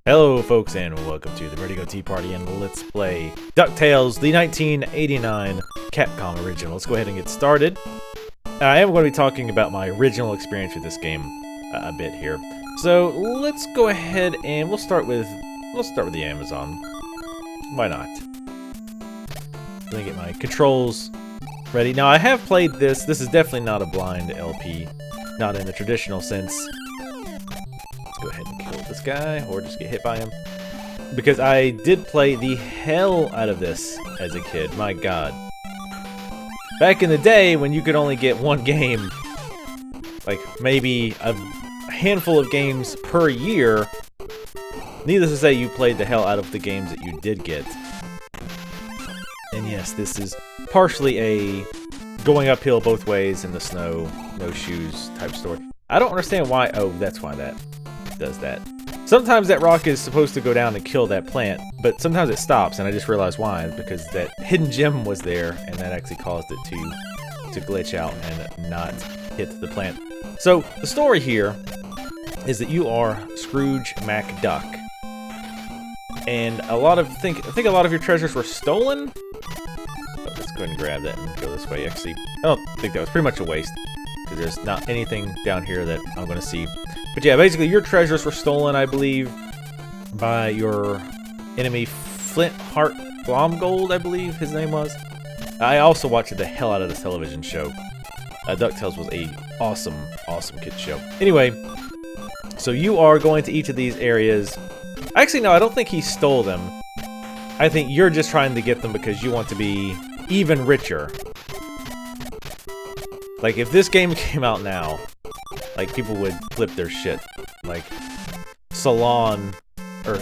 Hello folks and welcome to the Ready Go Tea Party and Let's Play DuckTales, the 1989 Capcom original. Let's go ahead and get started. I am going to be talking about my original experience with this game a bit here. So let's go ahead and we'll start with the Amazon. Why not? Let me get my controls ready. Now I have played this. This is definitely not a blind LP, not in the traditional sense. Go ahead and kill this guy, or just get hit by him. Because I did play the hell out of this as a kid, my god. Back in the day, when you could only get one game, like maybe a handful of games per year, needless to say, you played the hell out of the games that you did get. And yes, this is partially a going uphill both ways in the snow, no shoes type story. I don't understand why, oh, that's why that does that. Sometimes that rock is supposed to go down and kill that plant, but sometimes it stops, and I just realized why, because that hidden gem was there, and that actually caused it to glitch out and not hit the plant. So the story here is that you are Scrooge McDuck, and I think a lot of your treasures were stolen. But let's go ahead and grab that and go this way. Actually, I don't think that was pretty much a waste, because there's not anything down here that I'm going to see. But yeah, basically your treasures were stolen, I believe, by your enemy Flint Heart Glomgold, I believe his name was. I also watched the hell out of this television show. DuckTales was a awesome kid show. Anyway, so you are going to each of these areas. Actually, no, I don't think he stole them. I think you're just trying to get them because you want to be even richer. Like, if this game came out now, like, people would flip their shit. Like, the Salon Art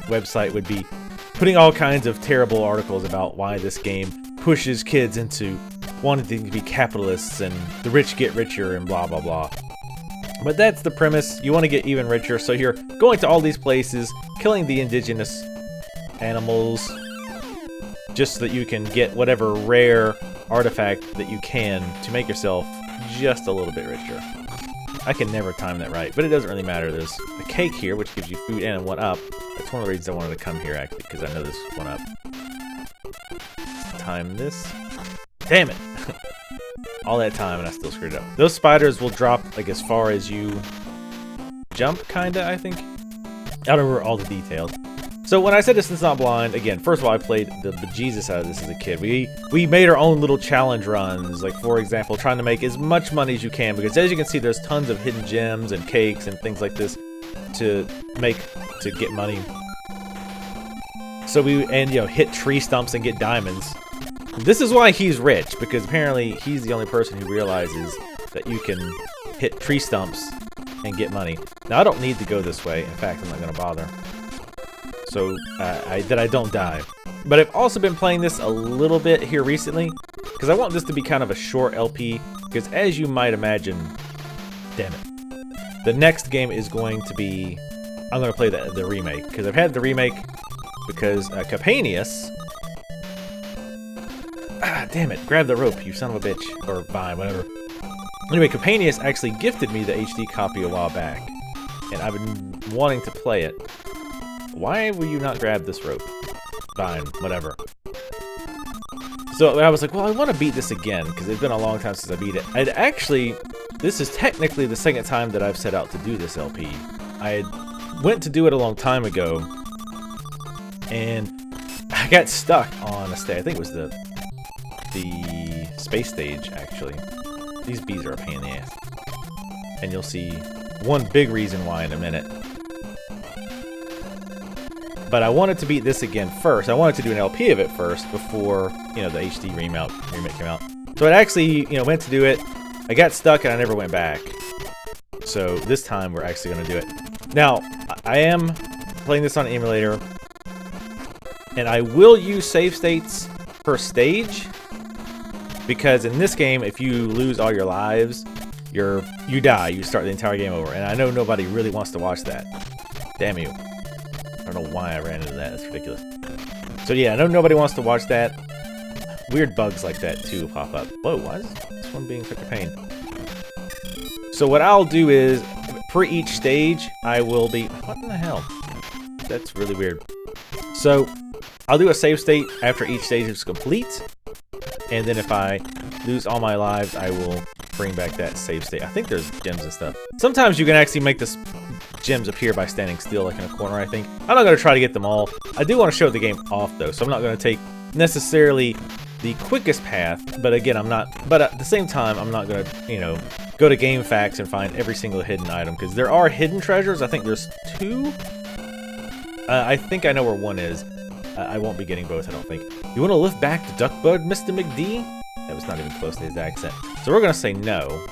website would be putting all kinds of terrible articles about why this game pushes kids into wanting to be capitalists and the rich get richer and blah blah blah. But that's the premise. You want to get even richer, so you're going to all these places, killing the indigenous animals, just so that you can get whatever rare artifact that you can to make yourself just a little bit richer. I can never time that right, but it doesn't really matter. There's a cake here, which gives you food and a 1-up. That's one of the reasons I wanted to come here, actually, because I know this 1-up. Let's time this. Damn it! All that time, and I still screwed it up. Those spiders will drop, like, as far as you jump, kinda, I think. I don't remember all the details. So when I said this is not blind, again, first of all, I played the bejesus out of this as a kid. We made our own little challenge runs, like, for example, trying to make as much money as you can, because as you can see, there's tons of hidden gems and cakes and things like this to get money. So hit tree stumps and get diamonds. This is why he's rich, because apparently he's the only person who realizes that you can hit tree stumps and get money. Now, I don't need to go this way. In fact, I'm not going to bother. So I don't die. But I've also been playing this a little bit here recently, because I want this to be kind of a short LP, because as you might imagine, damn it, the next game is going to be, I'm going to play the remake, because I've had the remake, because Capanius, damn it, grab the rope, you son of a bitch, or vine, whatever. Anyway, Capanius actually gifted me the HD copy a while back, and I've been wanting to play it. Why will you not grab this rope? Fine, whatever. So I was like, well, I want to beat this again, because it's been a long time since I beat it. This is technically the second time that I've set out to do this LP. I went to do it a long time ago, and I got stuck on a stage. I think it was the space stage, actually. These bees are a pain in the ass. And you'll see one big reason why in a minute. But I wanted to beat this again first. I wanted to do an LP of it first before, the HD remake came out. So I actually, went to do it. I got stuck and I never went back. So this time we're actually going to do it. Now, I am playing this on an emulator, and I will use save states per stage, because in this game, if you lose all your lives, you die. You start the entire game over, and I know nobody really wants to watch that. Damn you. I don't know why I ran into that. That's ridiculous. So yeah, I know nobody wants to watch that. Weird bugs like that too pop up. Whoa, why is this one being such a pain? So what I'll do is, for each stage, I will be... What in the hell? That's really weird. So, I'll do a save state after each stage is complete. And then if I lose all my lives, I will bring back that save state. I think there's gems and stuff. Sometimes you can actually make this gems appear by standing still, like in a corner, I think. I'm not going to try to get them all. I do want to show the game off, though, so I'm not going to take necessarily the quickest path, but again, I'm not... But at the same time, I'm not going to, you know, go to Game Facts and find every single hidden item, because there are hidden treasures. I think there's 2. I think I know where one is. I won't be getting both, I don't think. You want to lift back the duck bud, Mr. McD? That was not even close to his accent. So we're going to say no.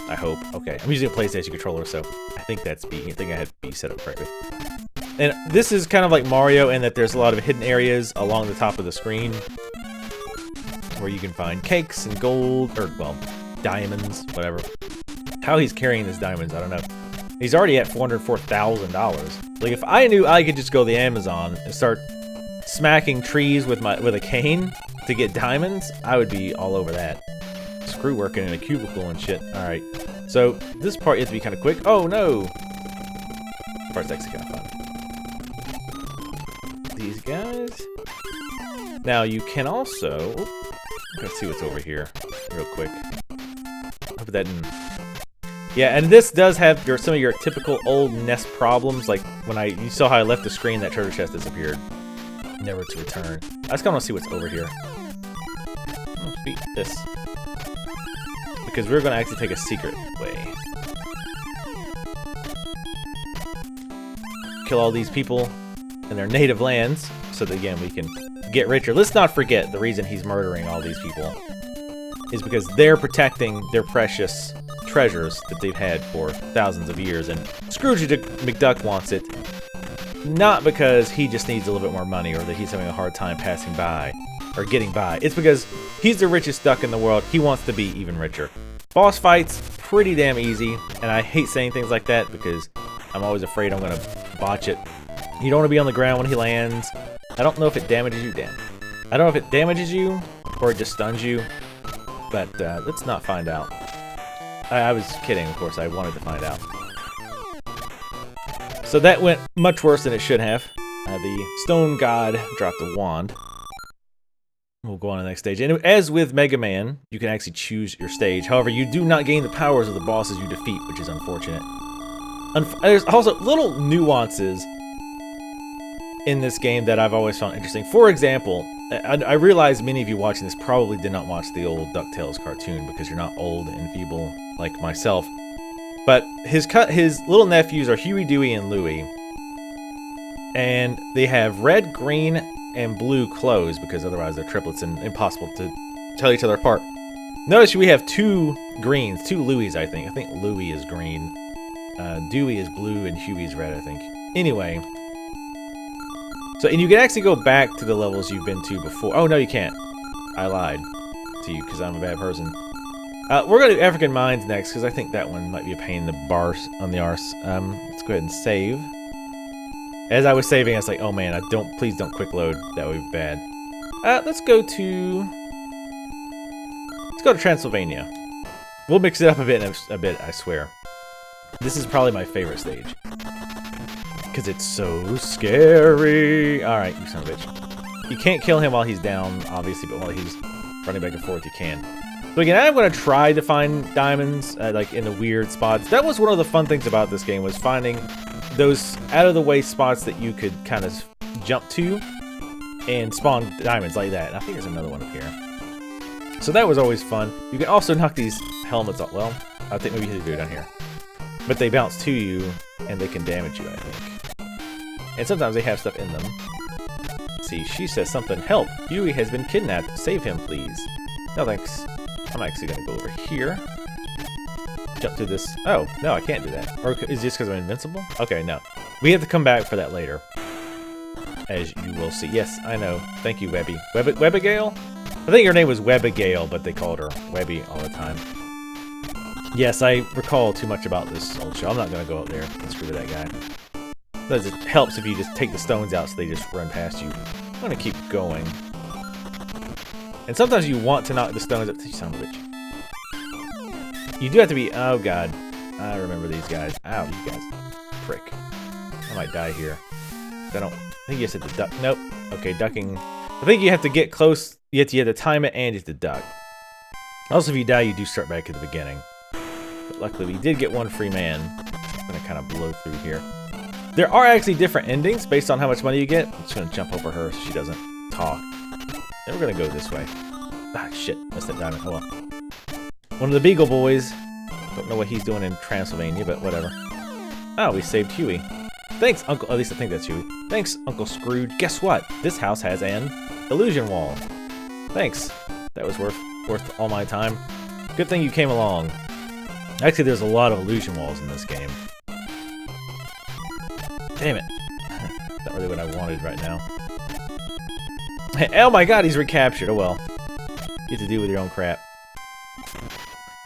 I hope. Okay, I'm using a PlayStation controller, so I think that's B. I think I had B set up correctly. And this is kind of like Mario in that there's a lot of hidden areas along the top of the screen where you can find cakes and gold, or, well, diamonds, whatever. How he's carrying his diamonds, I don't know. He's already at $404,000. Like, if I knew I could just go to the Amazon and start smacking trees with a cane to get diamonds, I would be all over that. Screw working in a cubicle and shit. Alright, so this part you have to be kind of quick. Oh no! This part's actually kind of fun. These guys. Now you can also... Let's see what's over here real quick. Hope that didn't... Yeah, and this does have some of your typical old NES problems, like when you saw how I left the screen, that treasure chest disappeared. Never to return. I just kind of want to see what's over here. Let's beat this. Because we're going to actually take a secret way. Kill all these people in their native lands, so that again we can get richer. Let's not forget the reason he's murdering all these people is because they're protecting their precious treasures that they've had for thousands of years, and Scrooge McDuck wants it not because he just needs a little bit more money or that he's having a hard time passing by or getting by. It's because he's the richest duck in the world. He wants to be even richer. Boss fights, pretty damn easy, and I hate saying things like that because I'm always afraid I'm gonna botch it. You don't want to be on the ground when he lands. I don't know if it damages you. Damn. I don't know if it damages you or it just stuns you, but let's not find out. I was kidding, of course. I wanted to find out. So that went much worse than it should have. The stone god dropped a wand. We'll go on to the next stage. And as with Mega Man, you can actually choose your stage. However, you do not gain the powers of the bosses you defeat, which is unfortunate. There's also little nuances in this game that I've always found interesting. For example, I realize many of you watching this probably did not watch the old DuckTales cartoon because you're not old and feeble like myself. But his little nephews are Huey, Dewey, and Louie. And they have red, green, and blue clothes because otherwise they're triplets and impossible to tell each other apart. Notice we have 2 greens, 2 Louies, I think. I think Louie is green. Dewey is blue, and Huey is red, I think. Anyway. So, and you can actually go back to the levels you've been to before. Oh, no, you can't. I lied to you because I'm a bad person. We're going to do African Mines next because I think that one might be a pain in the arse. Let's go ahead and save. As I was saving, I was like, oh man, please don't quick load. That would be bad. Let's go to Transylvania. We'll mix it up a bit, I swear. This is probably my favorite stage. Because it's so scary. Alright, you son of a bitch. You can't kill him while he's down, obviously, but while he's running back and forth, you can. So again, I'm going to try to find diamonds, like, in the weird spots. That was one of the fun things about this game, was finding those out-of-the-way spots that you could kind of jump to and spawn diamonds like that. And I think there's another one up here. So that was always fun. You can also knock these helmets off. Well, I think maybe you have to do it down here. But they bounce to you, and they can damage you, I think. And sometimes they have stuff in them. Let's see, she says something. Help! Huey has been kidnapped. Save him, please. No, thanks. I'm actually going to go over here. Jump through this. Oh, no, I can't do that. Or is it just because I'm invincible? Okay, no. We have to come back for that later. As you will see. Yes, I know. Thank you, Webby. Webbigale? I think her name was Webbigale, but they called her Webby all the time. Yes, I recall too much about this old show. I'm not going to go out there and screw with that guy. It helps if you just take the stones out so they just run past you. I'm going to keep going. And sometimes you want to knock the stones up. You son of a bitch. You do have to be... Oh, God. I remember these guys. Ow, you guys. Frick. I might die here. I think you said the duck. Nope. Okay, ducking. I think you have to get close. You have to time it and you have to duck. Also, if you die, you do start back at the beginning. But luckily, we did get one free man. I'm going to kind of blow through here. There are actually different endings based on how much money you get. I'm just going to jump over her so she doesn't talk. Then we're going to go this way. Ah, shit. Missed that diamond. Oh, well. One of the Beagle Boys. Don't know what he's doing in Transylvania, but whatever. Oh, we saved Huey. Thanks, Uncle. At least I think that's Huey. Thanks, Uncle Scrooge. Guess what? This house has an illusion wall. Thanks. That was worth all my time. Good thing you came along. Actually, there's a lot of illusion walls in this game. Damn it. Not really what I wanted right now. Hey, oh my god, he's recaptured. Oh well. You have to deal with your own crap.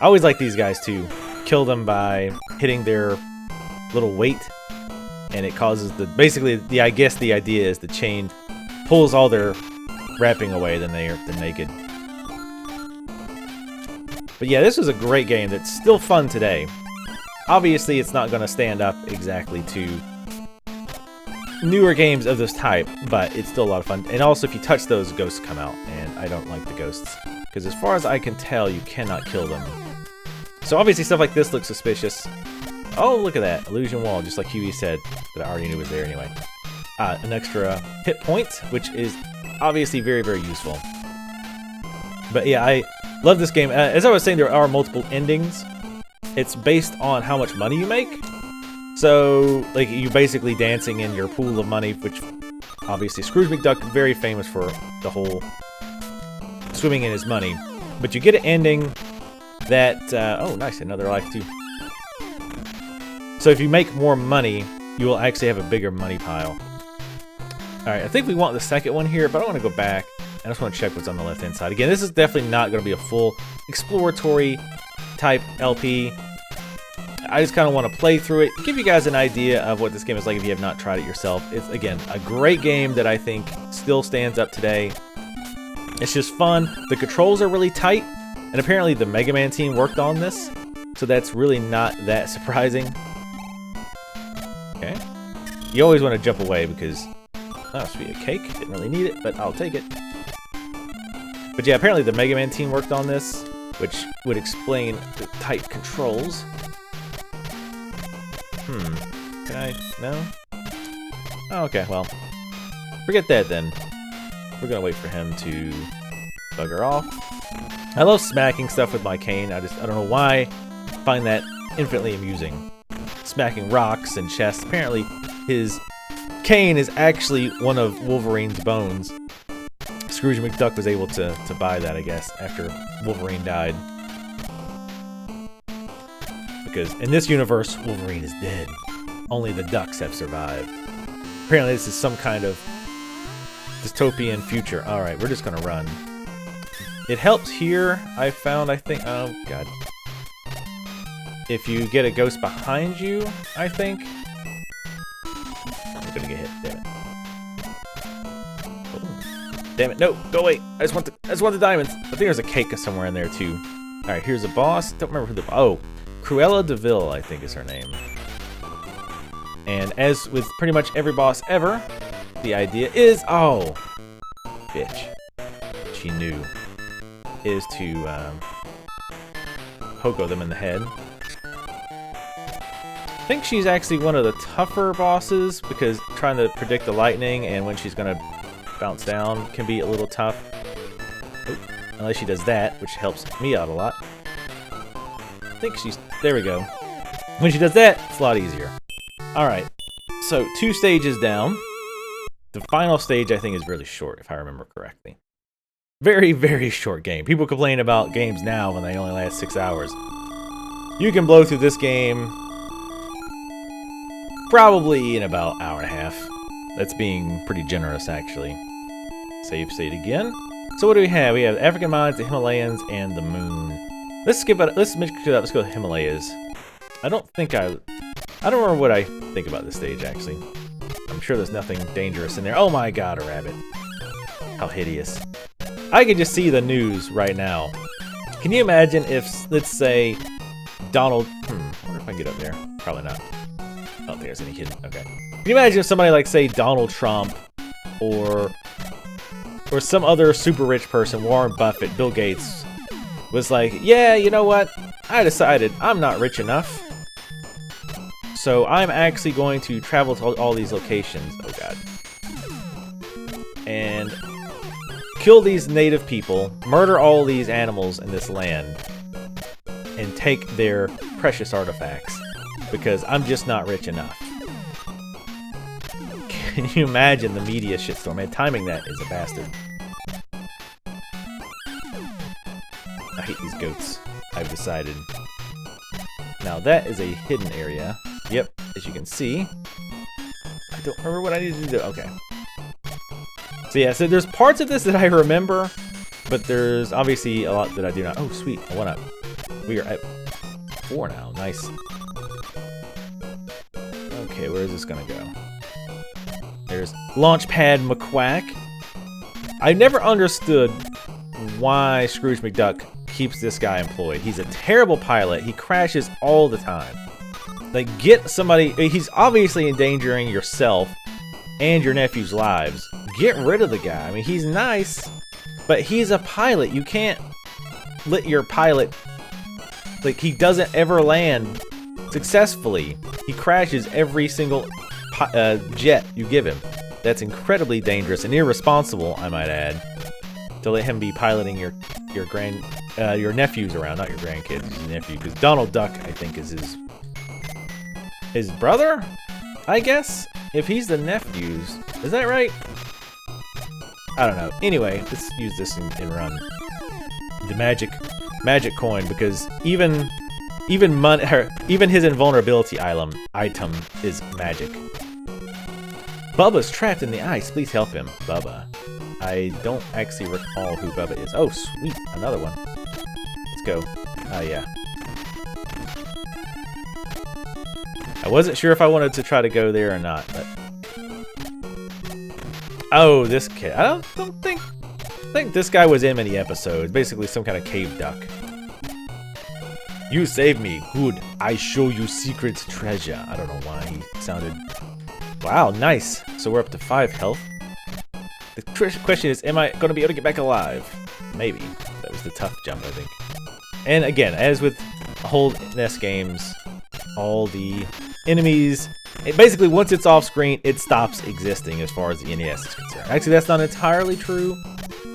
I always like these guys too. Kill them by hitting their little weight, and it causes basically I guess the idea is the chain pulls all their wrapping away, then they're naked. But yeah, this was a great game that's still fun today. Obviously, it's not going to stand up exactly to newer games of this type, but it's still a lot of fun. And also, if you touch those, ghosts come out, and I don't like the ghosts. Because as far as I can tell, you cannot kill them. So obviously, stuff like this looks suspicious. Oh, look at that. Illusion wall, just like Huey said, that I already knew was there anyway. An extra hit point, which is obviously very, very useful. But yeah, I love this game. As I was saying, there are multiple endings. It's based on how much money you make. So, like, you're basically dancing in your pool of money, which obviously Scrooge McDuck, very famous for the whole swimming in his money. But you get an ending that, oh, nice, another life too. So if you make more money, you will actually have a bigger money pile. Alright, I think we want the second one here, but I want to go back. I just want to check what's on the left-hand side. Again, this is definitely not going to be a full exploratory type LP. I just kind of want to play through it, give you guys an idea of what this game is like if you have not tried it yourself. It's, again, a great game that I think still stands up today. It's just fun. The controls are really tight, and apparently the Mega Man team worked on this, so that's really not that surprising. Okay. You always want to jump away because, oh, sweet, a cake. Didn't really need it, but I'll take it. But yeah, apparently the Mega Man team worked on this, which would explain the tight controls. Can I? No? Oh, okay, well. Forget that then. We're gonna wait for him to bugger off. I love smacking stuff with my cane. I don't know why I find that infinitely amusing. Smacking rocks and chests. Apparently, his cane is actually one of Wolverine's bones. Scrooge McDuck was able to buy that, I guess, after Wolverine died. Because in this universe, Wolverine is dead. Only the ducks have survived. Apparently this is some kind of dystopian future. Alright, we're just gonna run. It helps here, I found, I think. Oh, God. If you get a ghost behind you, I think. I'm gonna get hit, damn it. Oh. Damn it, no, go away. I just want the diamonds. I think there's a cake somewhere in there, too. Alright, here's a boss. Don't remember who the... Oh, Cruella de Vil, I think is her name. And as with pretty much every boss ever, the idea is... Oh! Bitch. She knew. Is to poke them in the head. I think she's actually one of the tougher bosses because trying to predict the lightning and when she's gonna bounce down can be a little tough. Oop, unless she does that, which helps me out a lot. I think she's... There we go. When she does that, it's a lot easier. Alright, so 2 stages down. The final stage I think is really short, if I remember correctly. Very, very short game. People complain about games now when they only last 6 hours. You can blow through this game probably in about an hour and a half. That's being pretty generous, actually. Save state again. So what do we have? We have African mines, the Himalayas, and the moon. Let's skip it. Let's mix it up. Let's go to Himalayas. I don't remember what I think about this stage, actually. I'm sure there's nothing dangerous in there. Oh my god, a rabbit. How hideous. I can just see the news right now. Can you imagine if, let's say, Donald. I wonder if I can get up there. Probably not. I don't think there's any hidden. Okay. Can you imagine if somebody like, say, Donald Trump or some other super rich person, Warren Buffett, Bill Gates, was like, yeah, you know what? I decided I'm not rich enough. So I'm actually going to travel to all these locations. Oh, God. And kill these native people, murder all these animals in this land, and take their precious artifacts. Because I'm just not rich enough. Can you imagine the media shitstorm? Man, timing that is a bastard. I hate these goats. I've decided. Now that is a hidden area. Yep, as you can see. I don't remember what I need to do. Okay. So yeah, so there's parts of this that I remember, but there's obviously a lot that I do not. Oh, sweet. I went up. We are at 4 now. Nice. Okay, where is this gonna go? There's Launchpad McQuack. I never understood why Scrooge McDuck keeps this guy employed. He's a terrible pilot. He crashes all the time. Like, get somebody... He's obviously endangering yourself and your nephew's lives. Get rid of the guy. I mean, he's nice, but he's a pilot. You can't let your pilot... Like, he doesn't ever land successfully. He crashes every single jet you give him. That's incredibly dangerous and irresponsible, I might add, to let him be piloting your nephews around, not your grandkids, his nephew. Because Donald Duck, I think, is his brother, I guess. If he's the nephew's, is that right? I don't know. Anyway, let's use this and run the magic coin, because even his invulnerability item is magic. Bubba's trapped in the ice. Please help him, Bubba. I don't actually recall who Bubba is. Oh, sweet, another one. Let's go. Oh yeah. I wasn't sure if I wanted to try to go there or not, but oh, this kid. I think this guy was in many episodes. Basically, some kind of cave duck. You saved me. Good. I show you secret treasure. I don't know why he sounded... Wow, nice. So we're up to 5 health. The question is, am I going to be able to get back alive? Maybe. That was the tough jump, I think. And again, as with whole NES games, all the enemies... Basically, once it's off screen, it stops existing as far as the NES is concerned. Actually, that's not entirely true,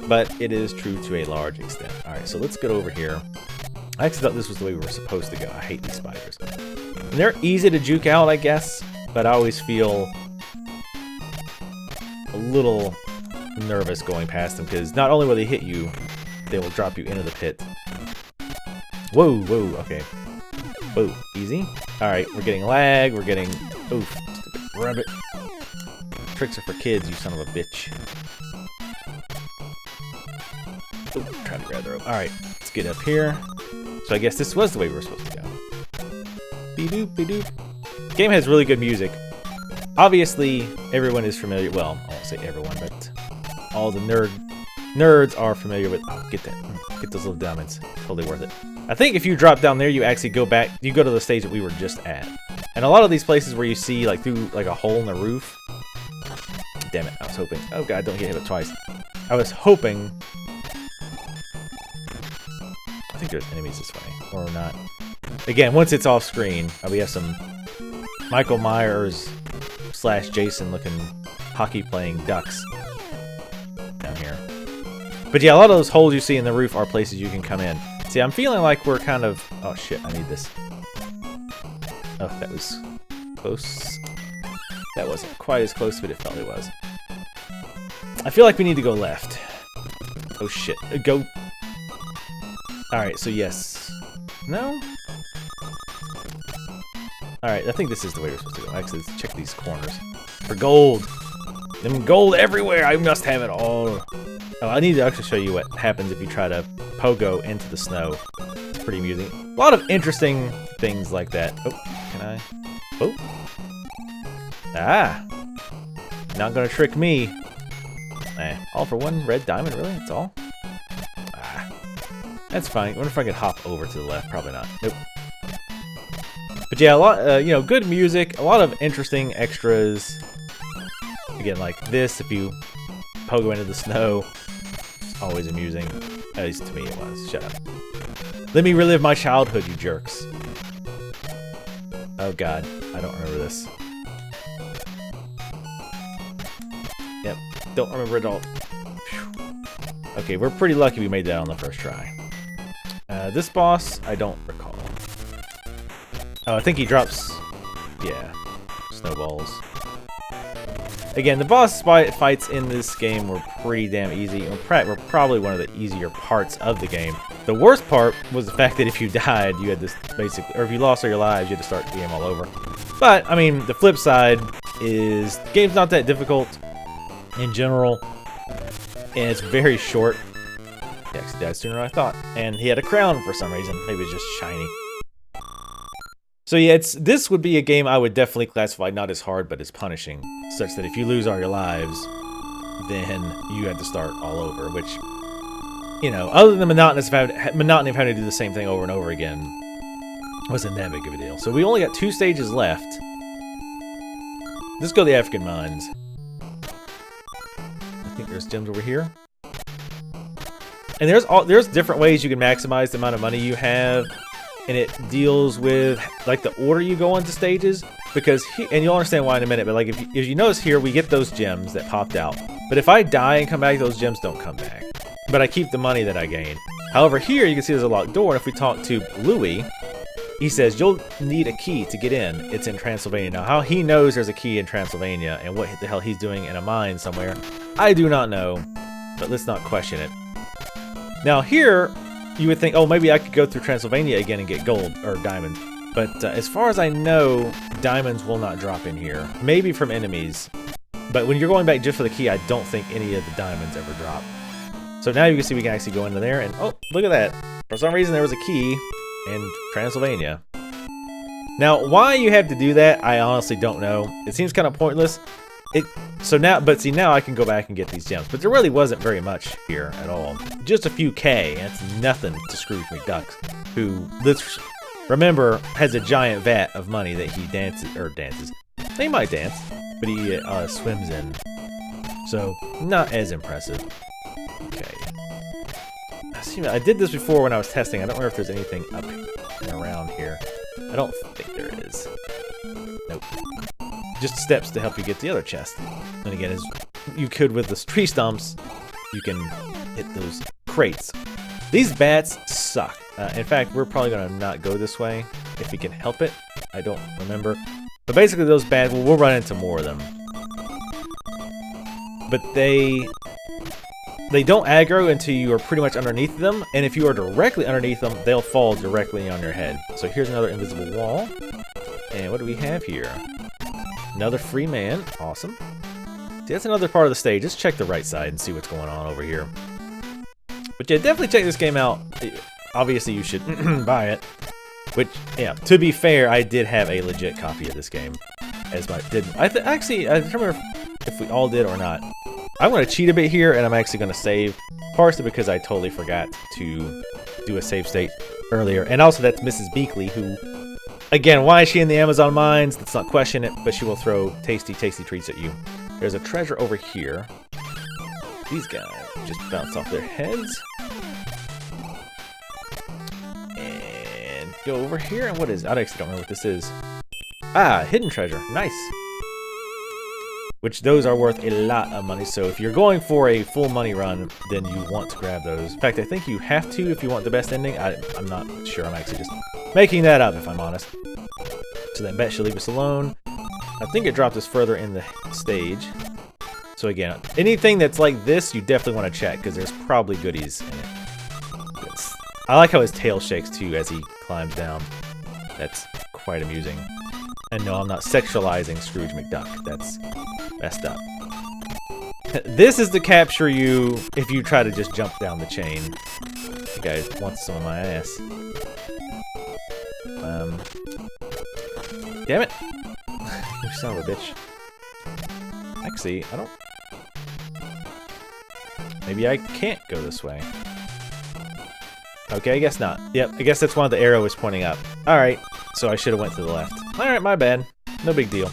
but it is true to a large extent. Alright, so let's get over here. I actually thought this was the way we were supposed to go. I hate these spiders. And they're easy to juke out, I guess, but I always feel a little nervous going past them, because not only will they hit you, they will drop you into the pit. Whoa, whoa, okay. Whoa, easy. Alright, we're getting lag, we're getting... Oof, stupid rabbit. Tricks are for kids, you son of a bitch. Ooh, trying to grab the rope. Alright, let's get up here. So I guess this was the way we were supposed to go. Be-doop, be-doop. The game has really good music. Obviously, everyone is familiar... Well, I won't say everyone, but all the nerds are familiar with... Oh, get that. Get those little diamonds. Totally worth it. I think if you drop down there, you actually go back... You go to the stage that we were just at. And a lot of these places where you see, like, through, like, a hole in the roof... Damn it, I was hoping... Oh, God, don't get hit with twice. I was hoping... I think there's enemies this way, or not. Again, once it's off screen, we have some Michael Myers / Jason looking hockey playing ducks down here. But yeah, a lot of those holes you see in the roof are places you can come in. See, I'm feeling like we're kind of... Oh shit, I need this. Oh, that was close. That wasn't quite as close, but it felt it was. I feel like we need to go left. Oh shit, go... Alright, so yes. No? Alright, I think this is the way we're supposed to go. Actually, let's check these corners. For gold! Them gold everywhere! I must have it all! Oh, I need to actually show you what happens if you try to pogo into the snow. It's pretty amusing. A lot of interesting things like that. Oh, can I? Oh! Ah! Not gonna trick me. Eh, all for one red diamond, really? That's all? That's fine. I wonder if I could hop over to the left. Probably not. Nope. yeah, a lot, you know, good music, a lot of interesting extras. Again, like this, if you pogo into the snow, it's always amusing. At least to me it was. Shut up. Let me relive my childhood, you jerks. Oh god, I don't remember this. Yep, don't remember it all. Whew. Okay, we're pretty lucky we made that on the first try. This boss, I don't recall. Oh, I think he drops, yeah, snowballs. Again, the boss fights in this game were pretty damn easy. Were probably one of the easier parts of the game. The worst part was the fact that if you died, you had this basically, or if you lost all your lives, you had to start the game all over. But, I mean, the flip side is the game's not that difficult in general, and it's very short. He actually died sooner than I thought. And he had a crown for some reason. Maybe it's just shiny. So yeah, this would be a game I would definitely classify not as hard, but as punishing. Such that if you lose all your lives, then you have to start all over. Which, you know, other than the monotony of having to do the same thing over and over again, wasn't that big of a deal. So we only got 2 stages left. Let's go to the African mines. I think there's gems over here. And there's different ways you can maximize the amount of money you have, and it deals with like the order you go into stages. Because and you'll understand why in a minute. But like if you notice here, we get those gems that popped out. But if I die and come back, those gems don't come back. But I keep the money that I gain. However, here you can see there's a locked door, and if we talk to Louis, he says you'll need a key to get in. It's in Transylvania. Now, how he knows there's a key in Transylvania and what the hell he's doing in a mine somewhere, I do not know. But let's not question it. Now here, you would think, oh, maybe I could go through Transylvania again and get gold or diamonds. But as far as I know, diamonds will not drop in here. Maybe from enemies. But when you're going back just for the key, I don't think any of the diamonds ever drop. So now you can see we can actually go into there and, oh, look at that. For some reason, there was a key in Transylvania. Now, why you have to do that, I honestly don't know. It seems kind of pointless. But now I can go back and get these gems. But there really wasn't very much here at all. Just a few K, and it's nothing to Scrooge McDuck, who, let's remember, has a giant vat of money that he dances. He might dance, but he swims in. So, not as impressive. Okay. I did this before when I was testing. I don't remember if there's anything up and around here. I don't think there is. Nope. Just steps to help you get the other chest. And again, as you could with the tree stumps, you can hit those crates. These bats suck. In fact, we're probably going to not go this way if we can help it. I don't remember. But basically those bats, we'll run into more of them. But they don't aggro until you are pretty much underneath them. And if you are directly underneath them, they'll fall directly on your head. So here's another invisible wall. And what do we have here? Another free man. Awesome. See, that's another part of the stage. Let's check the right side and see what's going on over here. But yeah, definitely check this game out. Obviously, you should buy it. Which, yeah, to be fair, I did have a legit copy of this game. Actually, I don't remember if we all did or not. I'm going to cheat a bit here, and I'm actually going to save. Partially because I totally forgot to do a save state earlier. And also, that's Mrs. Beakley, who... Again, why is she in the Amazon mines? Let's not question it, but she will throw tasty, tasty treats at you. There's a treasure over here. These guys just bounce off their heads. And go over here, and what is it? I actually don't know what this is. Ah, hidden treasure. Nice. Which those are worth a lot of money, so if you're going for a full money run, then you want to grab those. In fact, I think you have to if you want the best ending. I'm not sure. I'm actually just making that up, if I'm honest. So that bet should leave us alone. I think it dropped us further in the stage. So again, anything that's like this, you definitely want to check, because there's probably goodies in it. I like how his tail shakes, too, as he climbs down. That's quite amusing. And no, I'm not sexualizing Scrooge McDuck. That's messed up. This is to capture you if you try to just jump down the chain. You guys want some of my ass. Damn it! You son of a bitch. Actually, I don't... Maybe I can't go this way. Okay, I guess not. Yep, I guess that's one of the arrows pointing up. Alright. So I should have went to the left. Alright, my bad. No big deal.